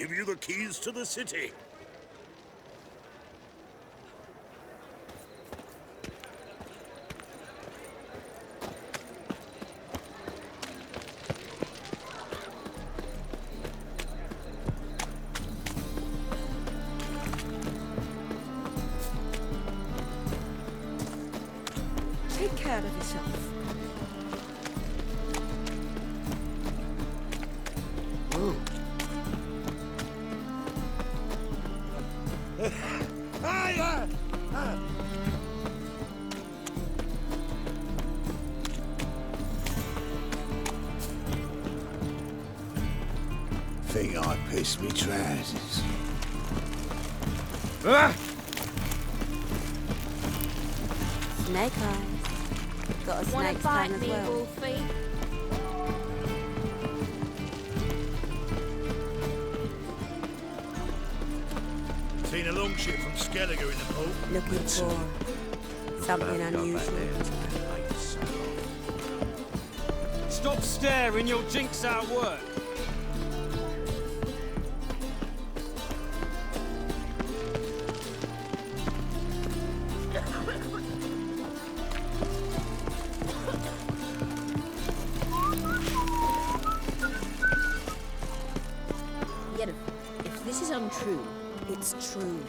give you the keys to the city. Take care of yourself. Think I pissed me trousers. Snake eyes. Got a Wanna snake's bite tongue as me, well. Wolfie? Seen a longship from Skelliger in the port. Looking for something unusual. Stop staring, you'll jinx our work. Yet if this is untrue, It's true.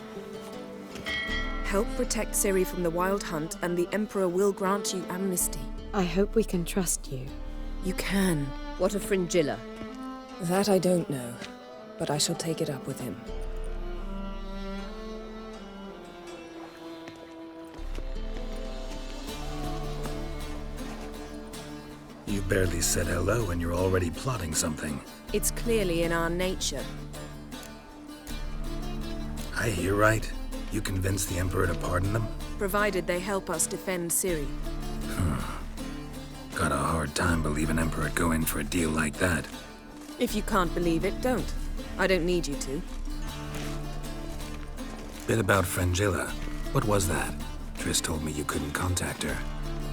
Help protect Ciri from the Wild Hunt, and the Emperor will grant you amnesty. I hope we can trust you. You can. what a fringilla. That I don't know, but I shall take it up with him. You barely said hello and you're already plotting something. It's clearly in our nature. I hear right. You convinced the Emperor to pardon them? Provided they help us defend Ciri. Got a hard time believing Emperor'd go in for a deal like that. If you can't believe it, don't. I don't need you to. Bit about Frangilla. What was that? Triss told me you couldn't contact her.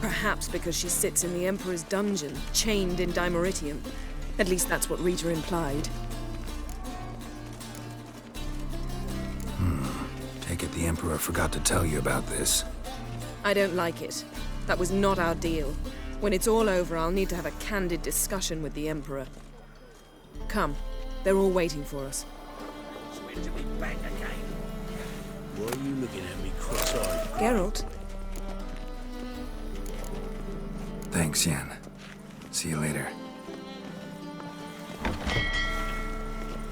Perhaps because she sits in the Emperor's dungeon, chained in Dimeritium. At least that's what Rita implied. Take it the Emperor forgot to tell you about this. I don't like it. That was not our deal. When it's all over, I'll need to have a candid discussion with the Emperor. Come. They're all waiting for us. It's to be back again. Why are you looking at me cross-eyed? Geralt? Thanks, Yen. See you later.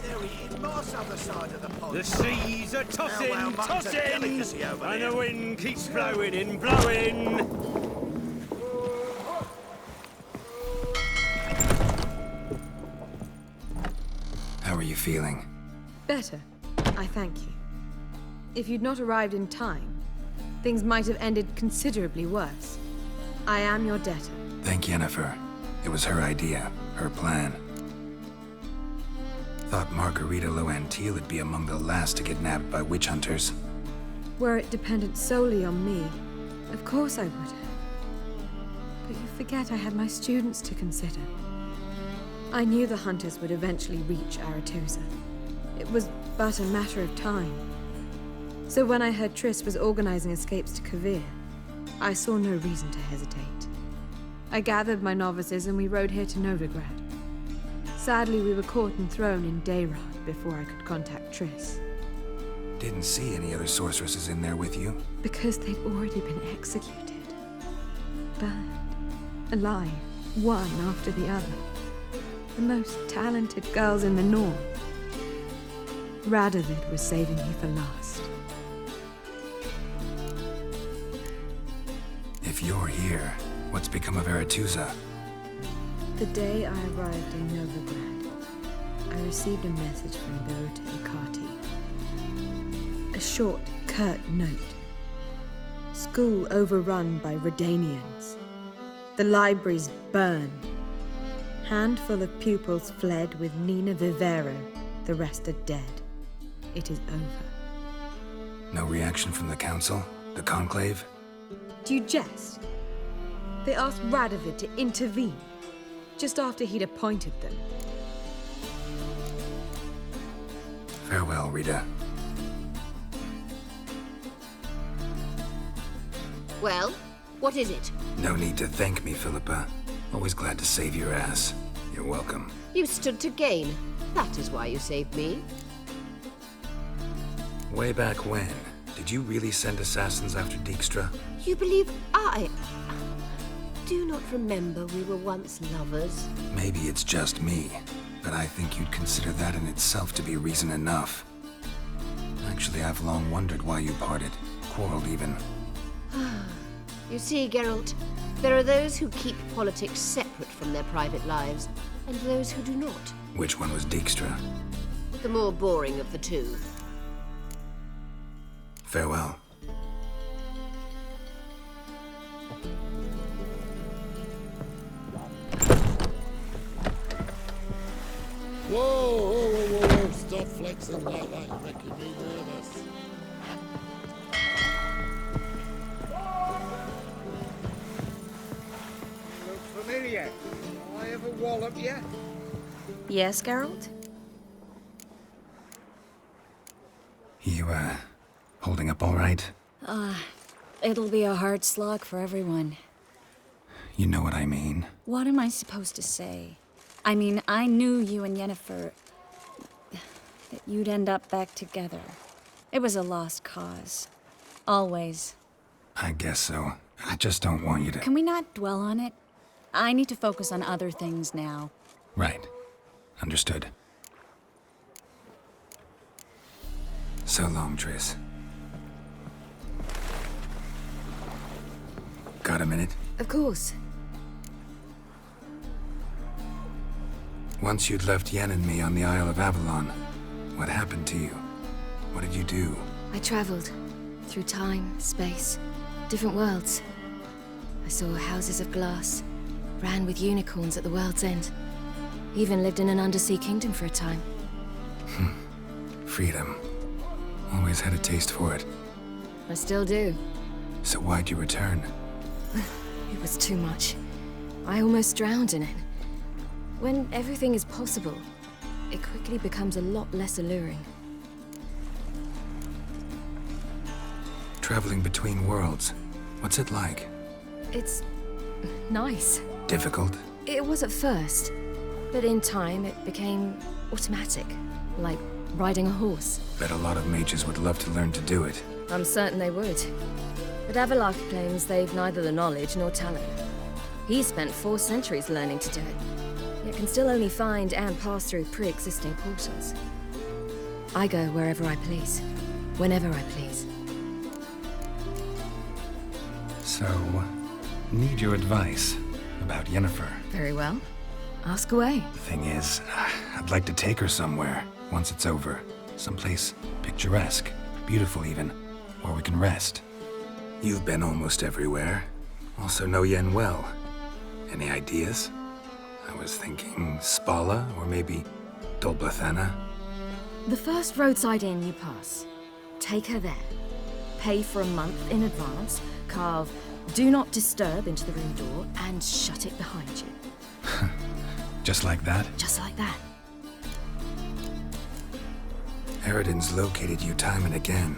There he is, Moss other side of the pond. The seas are tossing, well, mutton's a tossing, delicacy over and there. the wind keeps blowing and blowing. How are you feeling? Better. I thank you. If you'd not arrived in time, things might have ended considerably worse. I am your debtor. Thank Yennefer. It was her idea, her plan. Thought Margarita Loantil would be among the last to get nabbed by witch hunters. Were it dependent solely on me, of course I would have. But you forget I had my students to consider. I knew the hunters would eventually reach Aretusa. It was but a matter of time. So when I heard Triss was organizing escapes to Kavir, I saw no reason to hesitate. I gathered my novices and we rode here to Novigrad. Sadly, we were caught and thrown in Dayrod before I could contact Triss. Didn't see any other sorceresses in there with you. Because they'd already been executed. Burned. Alive. One after the other. The most talented girls in the North. Radovid was saving me for last. If you're here, what's become of Aretusa? The day I arrived in Novigrad, I received a message from Berta Ikati. A short, curt note. School overrun by Redanians. The libraries burned. Handful of pupils fled with Nina Vivero. The rest are dead. It is over. No reaction from the Council? The Conclave? Do you jest? They asked Radovid to intervene, just after he'd appointed them. Farewell, Rita. Well, what is it? No need to thank me, Philippa. Always glad to save your ass. You're welcome. You stood to gain. That is why you saved me. Way back when, did you really send assassins after Dijkstra? You believe I... Do not remember we were once lovers? Maybe it's just me, but I think you'd consider that in itself to be reason enough. Actually, I've long wondered why you parted. Quarreled even. You see, Geralt, there are those who keep politics separate from their private lives, and those who do not. Which one was Dijkstra? The more boring of the two. Farewell. Whoa! Stop flexing like that, making me nervous. Look familiar. I ever wallop you? Yes, Geralt? You, holding up all right? It'll be a hard slog for everyone. You know what I mean. What am I supposed to say? I mean, I knew you and Yennefer... that you'd end up back together. It was a lost cause. Always. I guess so. I just don't want you to... Can we not dwell on it? I need to focus on other things now. Right. Understood. So long, Triss. Got a minute? Of course. Once you'd left Yen and me on the Isle of Avalon, what happened to you? What did you do? I traveled through time, space, different worlds. I saw houses of glass, ran with unicorns at the world's end. Even lived in an undersea kingdom for a time. Freedom. Always had a taste for it. I still do. So why'd you return? It was too much. I almost drowned in it. When everything is possible, it quickly becomes a lot less alluring. Traveling between worlds. What's it like? It's nice. Difficult? It was at first, but in time it became automatic, like riding a horse. Bet a lot of mages would love to learn to do it. I'm certain they would. But Avalok claims they've neither the knowledge nor talent. He spent 4 centuries learning to do it, yet can still only find and pass through pre-existing portals. I go wherever I please, whenever I please. So, need your advice about Yennefer. Very well. Ask away. The thing is, I'd like to take her somewhere, once it's over. Someplace picturesque, beautiful even, where we can rest. You've been almost everywhere. Also know Yen well. Any ideas? I was thinking Spala, or maybe Dolblathana. The first roadside inn you pass. Take her there. Pay for a month in advance, carve "Do Not Disturb" into the room door, and shut it behind you. Just like that? Just like that. Eridan's located you time and again.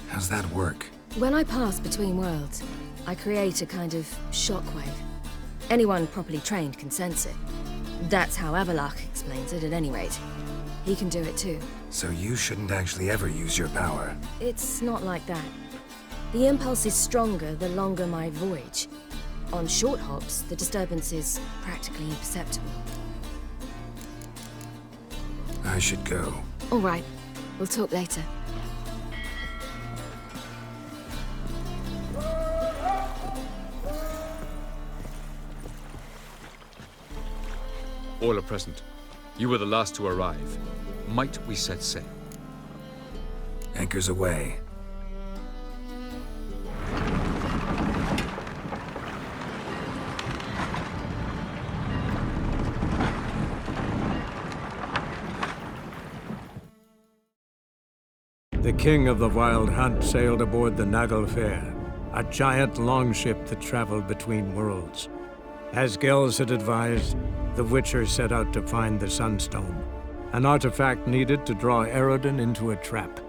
How's that work? When I pass between worlds, I create a kind of shockwave. Anyone properly trained can sense it. That's how Avalok explains it, at any rate. He can do it too. So you shouldn't actually ever use your power. It's not like that. The impulse is stronger the longer my voyage. On short hops, the disturbance is practically imperceptible. I should go. All right. We'll talk later. All are present. You were the last to arrive. Might we set sail? Anchors away. The king of the Wild Hunt sailed aboard the Naglfar, a giant longship that traveled between worlds. As Gels had advised, the Witcher set out to find the Sunstone. An artifact needed to draw Erodin into a trap.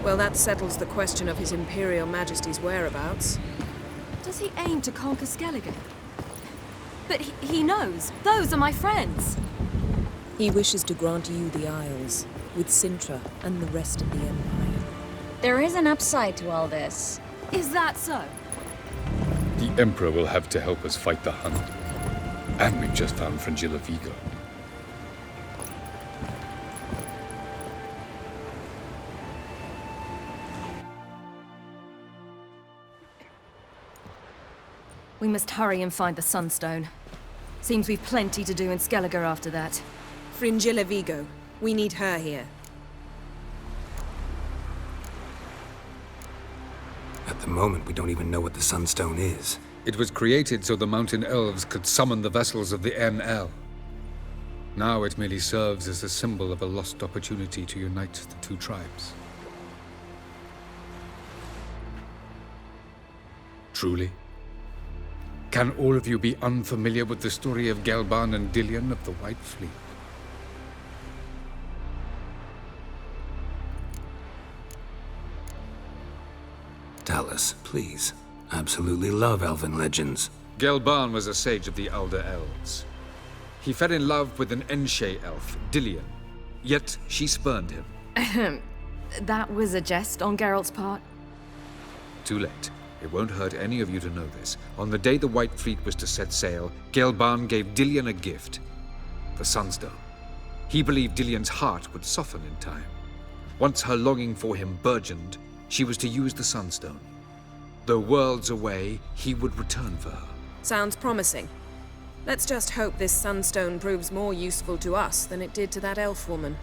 Well, that settles the question of His Imperial Majesty's whereabouts. Does he aim to conquer Skellige? But he knows. Those are my friends. He wishes to grant you the Isles, with Sintra and the rest of the Empire. There is an upside to all this. Is that so? The Emperor will have to help us fight the Hunt. And we've just found Fringilla Vigo. We must hurry and find the Sunstone. Seems we've plenty to do in Skellige after that. Fringilla Vigo. We need her here. At the moment, we don't even know what the Sunstone is. It was created so the Mountain Elves could summon the vessels of the NL. Now it merely serves as a symbol of a lost opportunity to unite the two tribes. Truly? Can all of you be unfamiliar with the story of Gelban and Dillion of the White Fleet? Tell us, please. Absolutely love elven legends. Gelban was a sage of the Elder Elves. He fell in love with an Enshe elf, Dillion. Yet she spurned him. That was a jest on Geralt's part. Too late. It won't hurt any of you to know this. On the day the White Fleet was to set sail, Gelban gave Dillion a gift. The Sunstone. He believed Dillion's heart would soften in time. Once her longing for him burgeoned, she was to use the Sunstone. Though worlds away, he would return for her. Sounds promising. Let's just hope this Sunstone proves more useful to us than it did to that elf woman.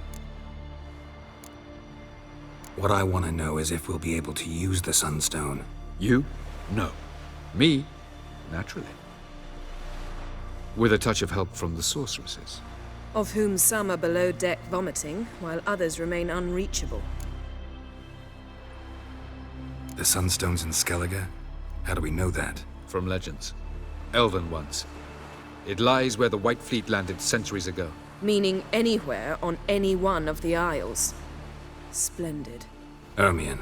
What I want to know is if we'll be able to use the Sunstone. You? No. Me? Naturally. With a touch of help from the sorceresses. Of whom some are below deck vomiting, while others remain unreachable. The Sunstone's in Skellige? How do we know that? From legends. Elven ones. It lies where the White Fleet landed centuries ago. Meaning anywhere on any one of the Isles. Splendid. Ermion.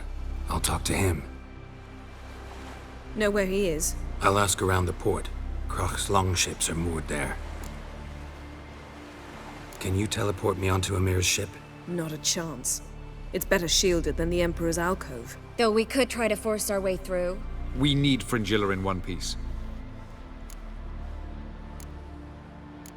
I'll talk to him. Know where he is? I'll ask around the port. Kroch's longships are moored there. Can you teleport me onto Amir's ship? Not a chance. It's better shielded than the Emperor's alcove. Though we could try to force our way through. We need Fringilla in one piece.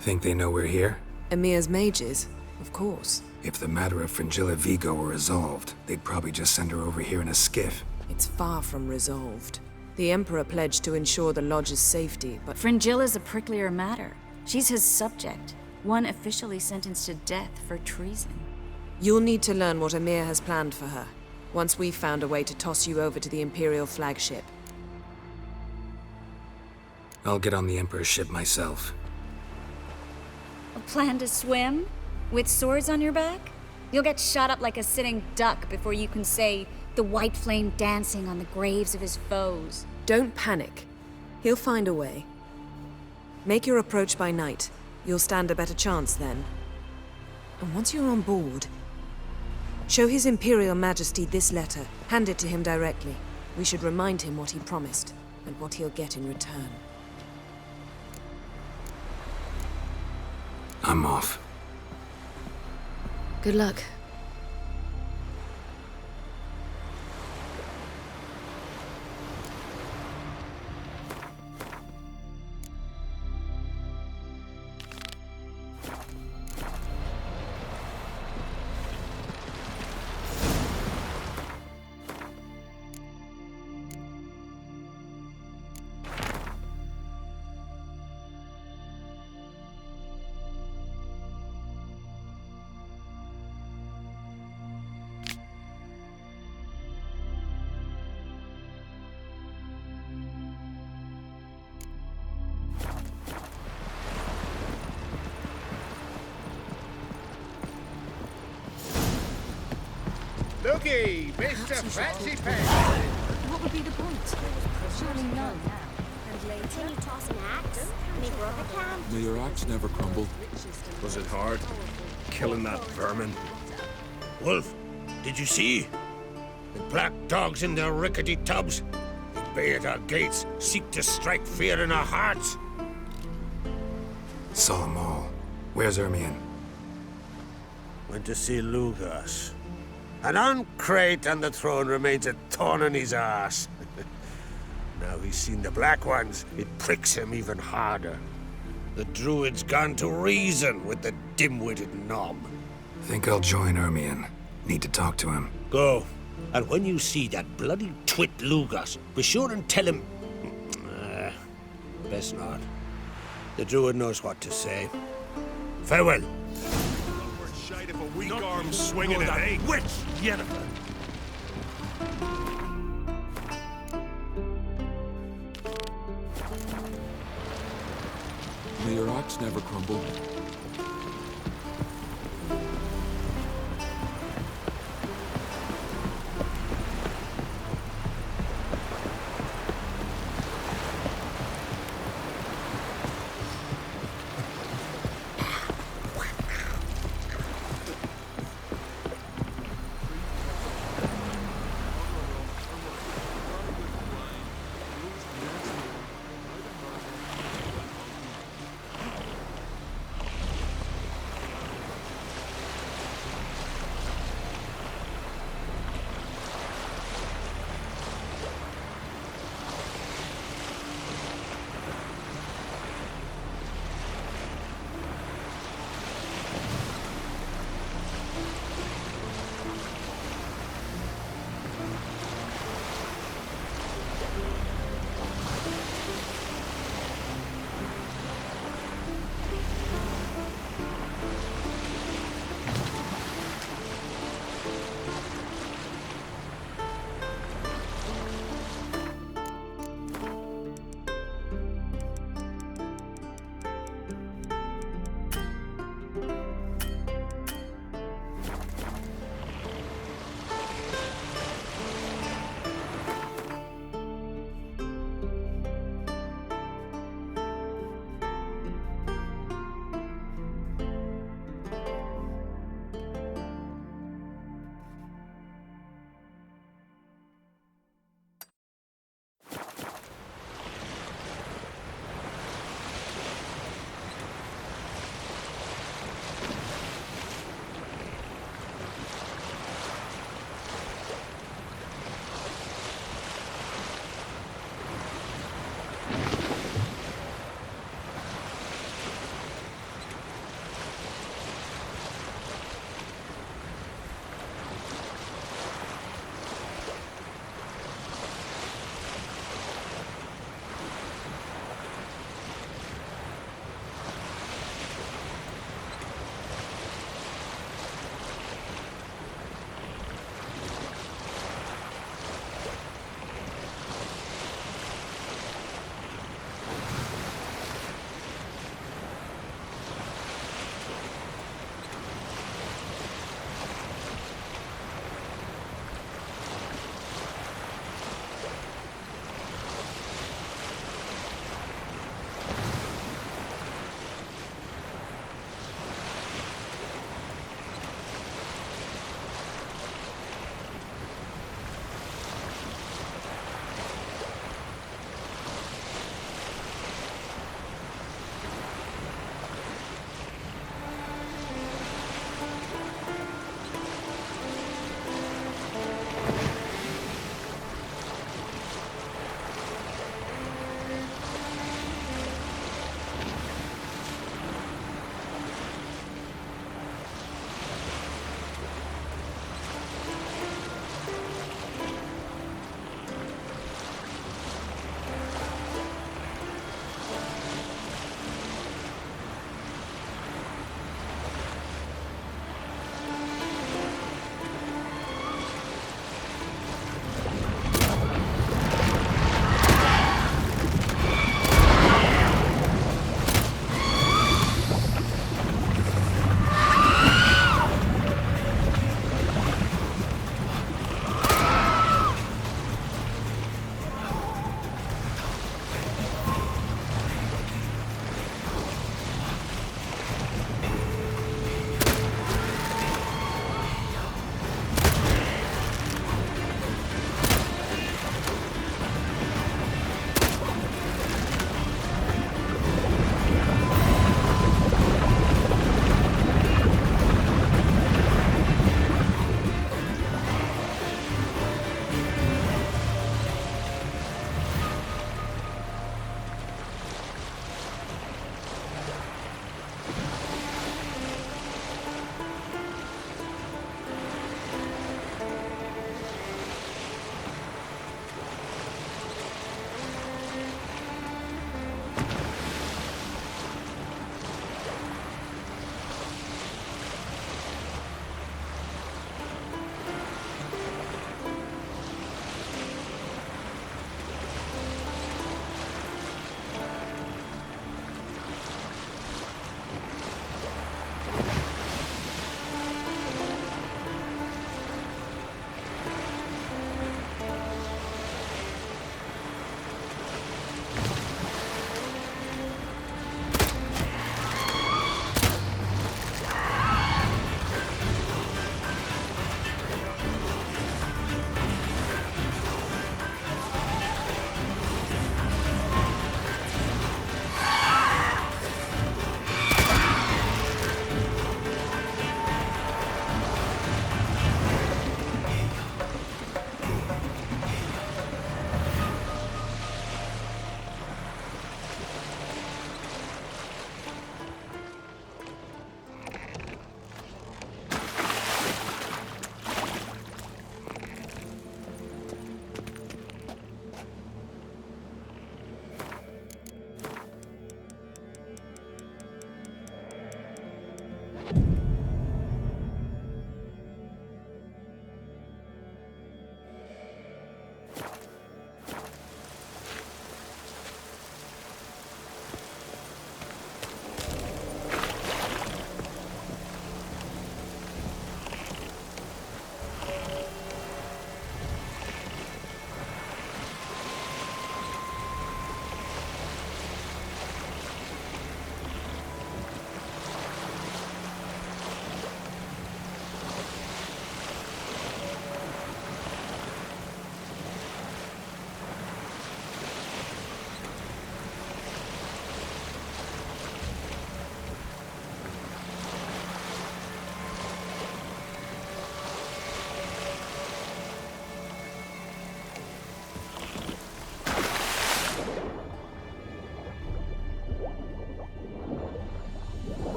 Think they know we're here? Emir's mages, of course. If the matter of Fringilla Vigo were resolved, they'd probably just send her over here in a skiff. It's far from resolved. The Emperor pledged to ensure the Lodge's safety, but Fringilla's a pricklier matter. She's his subject, one officially sentenced to death for treason. You'll need to learn what Emir has planned for her, once we've found a way to toss you over to the Imperial flagship. I'll get on the Emperor's ship myself. A plan to swim? With swords on your back? You'll get shot up like a sitting duck before you can say the white flame dancing on the graves of his foes. Don't panic. He'll find a way. Make your approach by night. You'll stand a better chance then. And once you're on board, show His Imperial Majesty this letter. Hand it to him directly. We should remind him what he promised, and what he'll get in return. I'm off. Good luck. Looky, Mr. Fancy Pants. What would be the point? Surely none. Can you toss an axe? Maybe rope a camp? May your axe never crumble. Was it hard? Killing that vermin? Wolf, did you see? The black dogs in their rickety tubs. They bay at our gates, seek to strike fear in our hearts. Saw them all. Where's Ermion? Went to see Lugas. An uncrate on the throne remains a thorn in his arse. Now he's seen the Black Ones, it pricks him even harder. The Druid's gone to reason with the dim-witted Nom. Think I'll join Ermion. Need to talk to him. Go. And when you see that bloody twit Lugas, be sure and tell him... best not. The Druid knows what to say. Farewell. Shite if a weak arm swinging at eight. Witch, Yennefer. May your axe never crumble.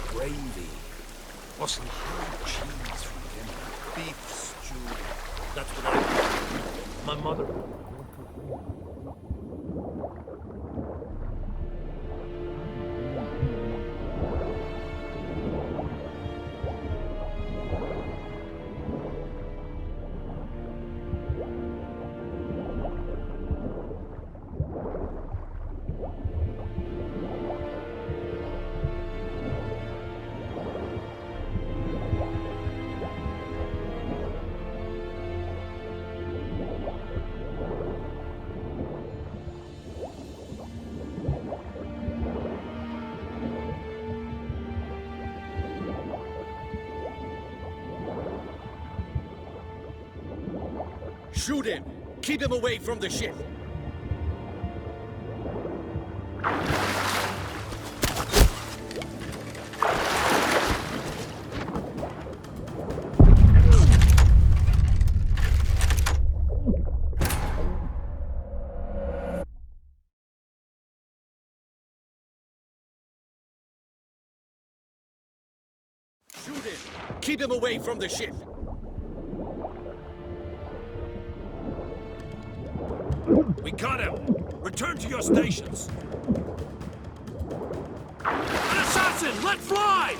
Gravy. Or some hard cheese from dinner. Beef stew. That's what I... My mother... Shoot him! Keep him away from the ship! Shoot him! Keep him away from the ship! We got him! Return to your stations! An assassin! Let fly!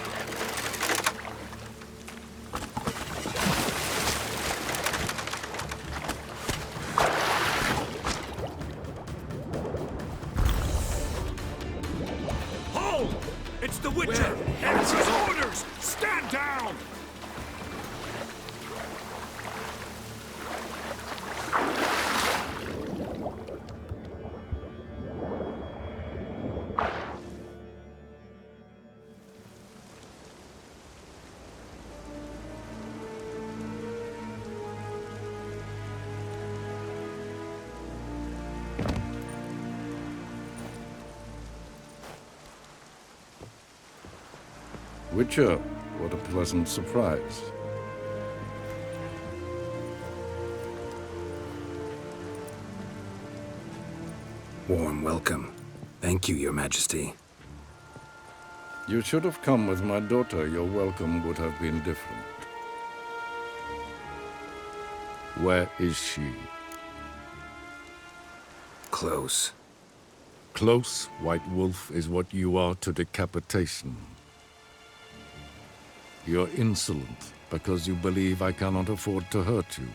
Hold! It's the Witcher! It's his orders! Stand down! Witcher, what a pleasant surprise. Warm welcome. Thank you, Your Majesty. You should have come with my daughter. Your welcome would have been different. Where is she? Close. Close, White Wolf, is what you are to decapitation. You're insolent because you believe I cannot afford to hurt you.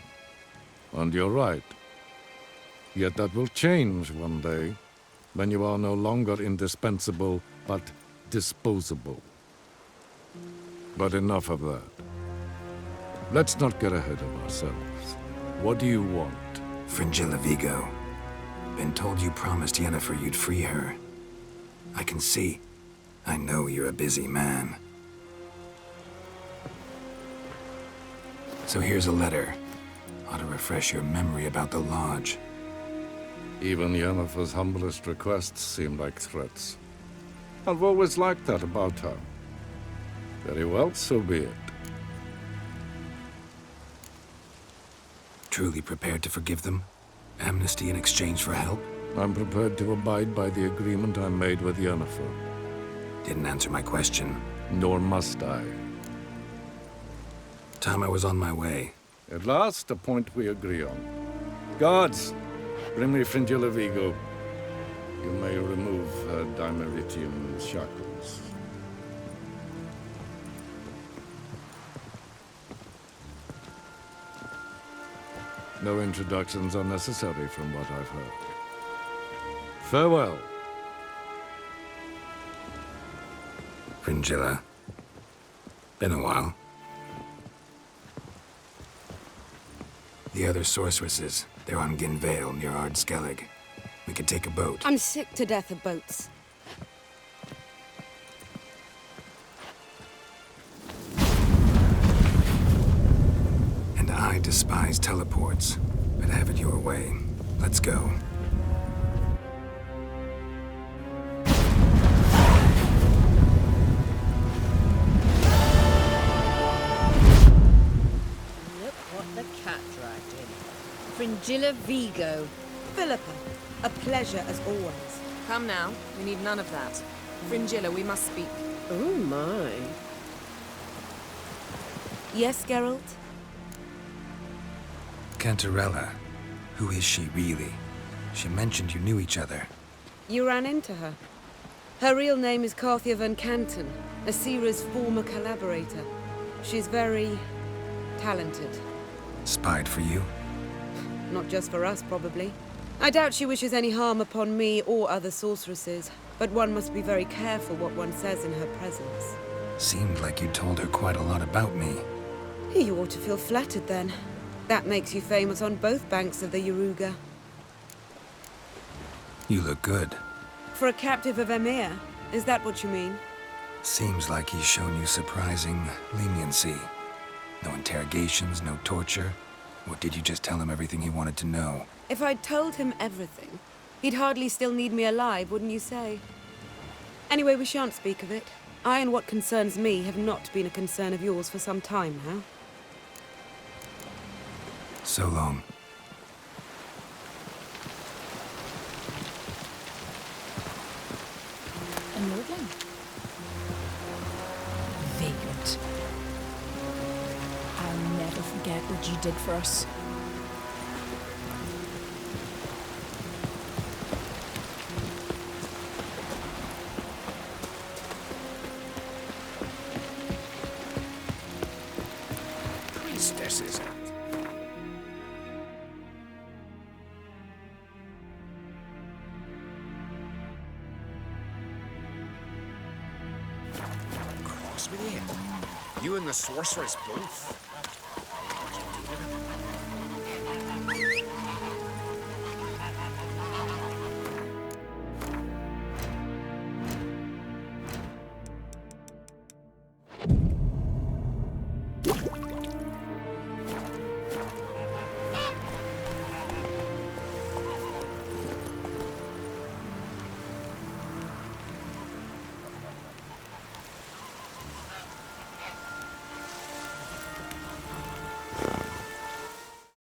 And you're right. Yet that will change one day, when you are no longer indispensable, but disposable. But enough of that. Let's not get ahead of ourselves. What do you want? Fringilla Vigo. Been told you promised Yennefer you'd free her. I can see. I know you're a busy man. So here's a letter. Ought to refresh your memory about the Lodge. Even Yennefer's humblest requests seem like threats. I've always liked that about her. Very well, so be it. Truly prepared to forgive them? Amnesty in exchange for help? I'm prepared to abide by the agreement I made with Yennefer. Didn't answer my question. Nor must I. Time I was on my way. At last, a point we agree on. Guards, bring me Fringilla Vigo. You may remove her Dimeritian shackles. No introductions are necessary from what I've heard. Farewell. Fringilla. Been a while. The other sorceresses, they're on Ginvale near Ard-Skellig. We could take a boat. I'm sick to death of boats. And I despise teleports, but have it your way. Let's go. Look what the cat dragged in. Fringilla Vigo. Philippa, a pleasure as always. Come now, we need none of that. Fringilla, we must speak. Oh my. Yes, Geralt? Cantarella. Who is she, really? She mentioned you knew each other. You ran into her. Her real name is Carthia van Canton, Asira's former collaborator. She's very talented. Spied for you? Not just for us, probably. I doubt she wishes any harm upon me or other sorceresses, but one must be very careful what one says in her presence. Seemed like you told her quite a lot about me. You ought to feel flattered, then. That makes you famous on both banks of the Yaruga. You look good. For a captive of Emir, is that what you mean? Seems like he's shown you surprising leniency. No interrogations, no torture. Or did you just tell him everything he wanted to know? If I'd told him everything, he'd hardly still need me alive, wouldn't you say? Anyway, we shan't speak of it. I and what concerns me have not been a concern of yours for some time now. So long. A nordling? Vagrant. I'll never forget what you did for us. Priestesses. Cross with you. You and the sorceress both.